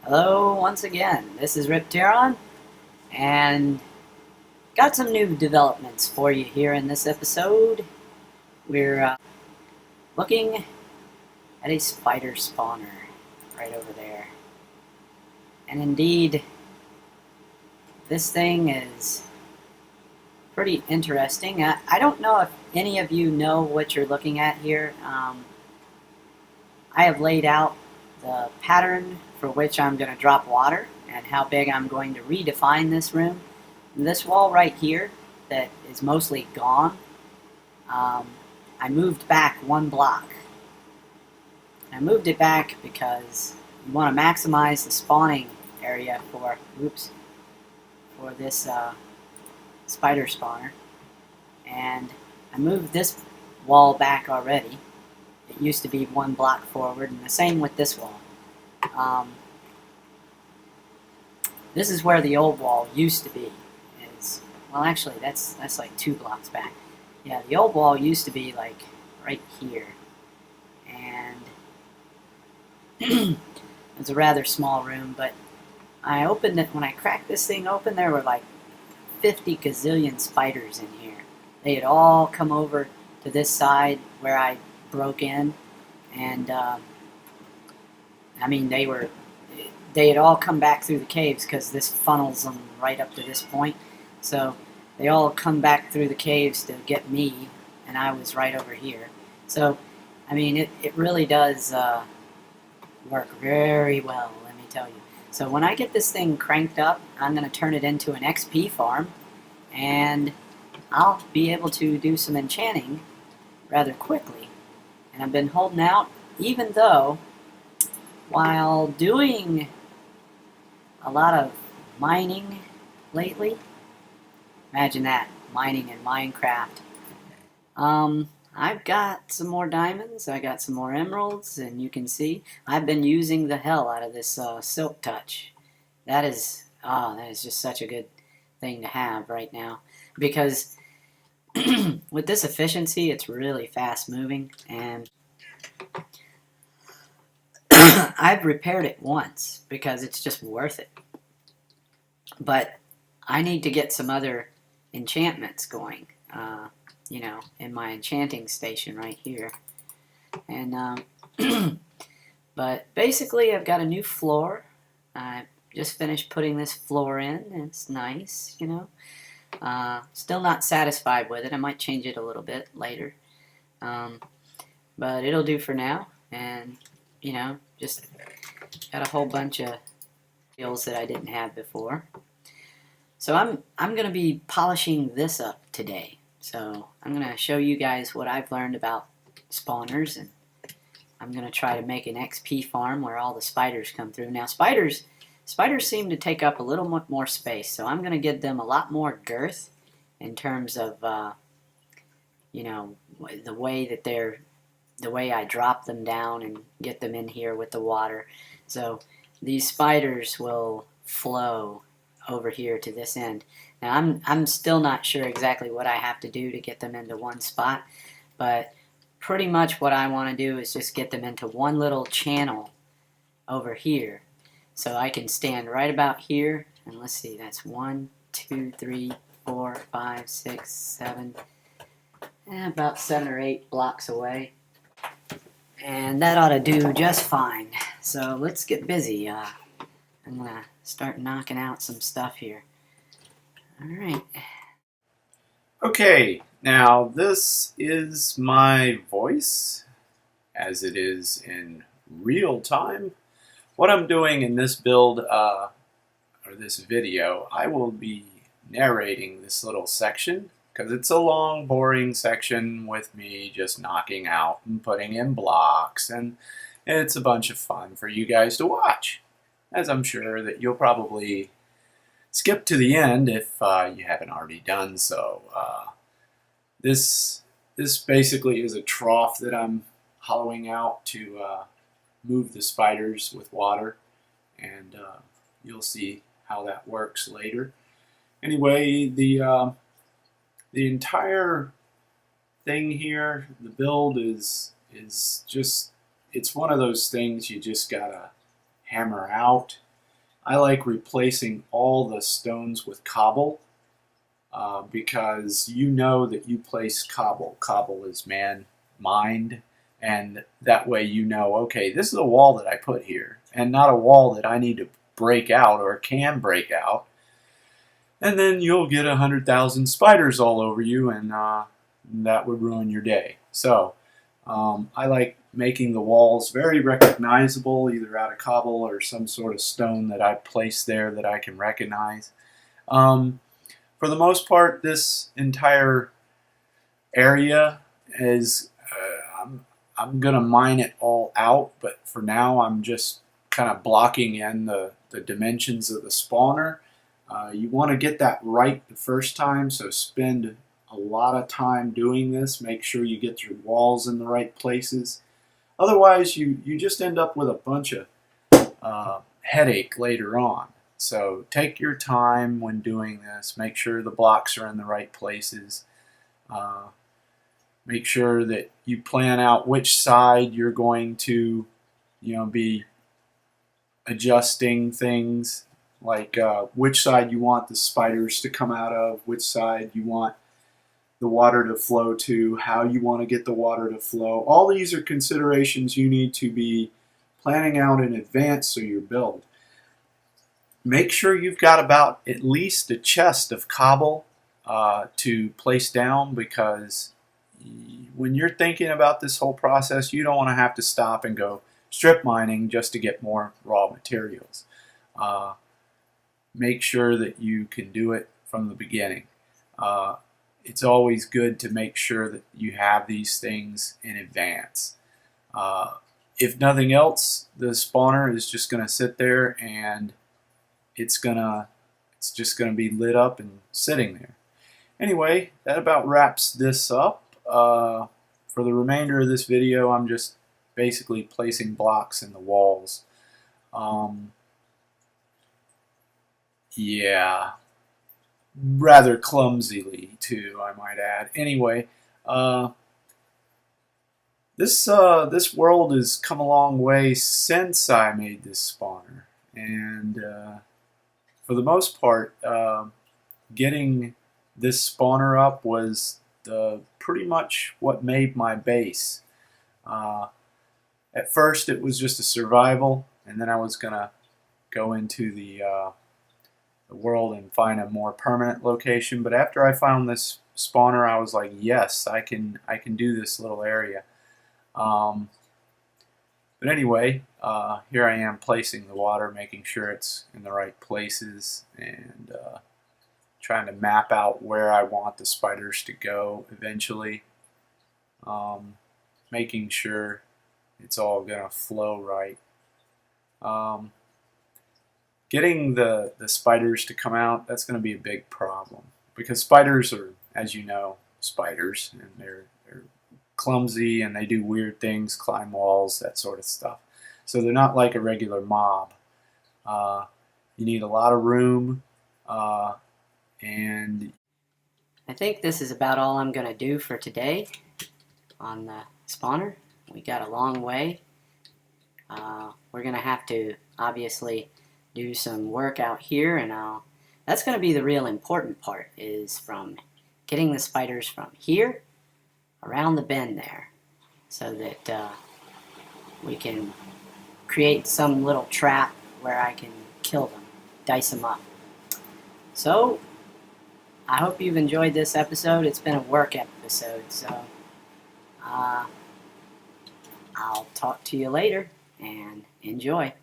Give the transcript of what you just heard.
Hello once again. This is Riptieron, and got some new developments for you here in this episode. We're looking at a spider spawner right over there. And indeed, this thing is pretty interesting. I don't know if any of you know what you're looking at here. I have laid out the pattern for which I'm going to drop water and how big I'm going to redefine this room. This wall right here that is mostly gone, I moved back one block. I moved it back because you want to maximize the spawning area for this spider spawner. And I moved this wall back already. It used to be one block forward, and the same with this wall. This is where the old wall used to be. Well, actually, that's like 2 blocks back. Yeah, the old wall used to be like right here, and it was a rather small room. But I opened it when I cracked this thing open. There were like 50 gazillion spiders in here. They had all come over to this side where I broke in, and I mean they had all come back through the caves because this funnels them right up to this point. So they all come back through the caves to get me, and I was right over here. So, I mean, it really does work very well, let me tell you. So when I get this thing cranked up, I'm going to turn it into an XP farm, and I'll be able to do some enchanting rather quickly. And I've been holding out, even though while doing a lot of mining lately. Imagine that, mining in Minecraft. I've got some more diamonds, I got some more emeralds, and you can see I've been using the hell out of this silk touch. That is just such a good thing to have right now, because with this efficiency, it's really fast moving, and I've repaired it once because it's just worth it. But I need to get some other enchantments going, in my enchanting station right here. And but basically, I've got a new floor. I just finished putting this floor in. It's nice, Still not satisfied with it. I might change it a little bit later, but it'll do for now. And just got a whole bunch of skills that I didn't have before. So I'm going to be polishing this up today. So I'm going to show you guys what I've learned about spawners, and I'm going to try to make an XP farm where all the spiders come through. Now spiders seem to take up a little more space, so I'm going to give them a lot more girth in terms of the way I drop them down and get them in here with the water. So these spiders will flow over here to this end. Now I'm still not sure exactly what I have to do to get them into one spot, but pretty much what I want to do is just get them into one little channel over here. So I can stand right about here, and let's see, that's 1, 2, 3, 4, 5, 6, 7, about 7 or 8 blocks away. And that ought to do just fine. So let's get busy. I'm going to start knocking out some stuff here. Alright. Okay, now this is my voice as it is in real time. What I'm doing in this build, or this video, I will be narrating this little section because it's a long, boring section with me just knocking out and putting in blocks, and it's a bunch of fun for you guys to watch, as I'm sure that you'll probably skip to the end if you haven't already done so. This basically is a trough that I'm hollowing out to move the spiders with water, and you'll see how that works later. Anyway, the entire thing here, the build is just, it's one of those things you just gotta hammer out. I like replacing all the stones with cobble because you know that you place cobble. Cobble is man-mined, and that way you know, okay, this is a wall that I put here, and not a wall that I need to break out or can break out. And then you'll get 100,000 spiders all over you, and that would ruin your day. So I like making the walls very recognizable, either out of cobble or some sort of stone that I place there that I can recognize. For the most part, this entire area is, I'm going to mine it all out, but for now I'm just kind of blocking in the dimensions of the spawner. You want to get that right the first time, so spend a lot of time doing this. Make sure you get your walls in the right places. Otherwise, you just end up with a bunch of headache later on. So take your time when doing this. Make sure the blocks are in the right places. Make sure that you plan out which side you're going to, be adjusting things, like which side you want the spiders to come out of, which side you want the water to flow to, how you want to get the water to flow. All these are considerations you need to be planning out in advance so you build. Make sure you've got about at least a chest of cobble to place down, because when you're thinking about this whole process, you don't want to have to stop and go strip mining just to get more raw materials. Make sure that you can do it from the beginning. It's always good to make sure that you have these things in advance. If nothing else, the spawner is just going to sit there and it's just going to be lit up and sitting there. Anyway, that about wraps this up. For the remainder of this video, I'm just basically placing blocks in the walls. Yeah, rather clumsily too, I might add. Anyway, this world has come a long way since I made this spawner, and for the most part, getting this spawner up was pretty much what made my base. At first, it was just a survival, and then I was gonna go into the world and find a more permanent location. But after I found this spawner, I was like, yes, I can do this little area. But anyway, here I am placing the water, making sure it's in the right places, and trying to map out where I want the spiders to go eventually. Making sure it's all gonna flow right. Getting the spiders to come out, that's going to be a big problem, because spiders are, as you know, spiders, and they're clumsy and they do weird things, climb walls, that sort of stuff. So they're not like a regular mob. You need a lot of room, and I think this is about all I'm going to do for today on the spawner. We got a long way. We're going to have to obviously do some work out here, and that's going to be the real important part, is from getting the spiders from here around the bend there, so that we can create some little trap where I can kill them, dice them up. So I hope you've enjoyed this episode. It's been a work episode, so I'll talk to you later, and enjoy.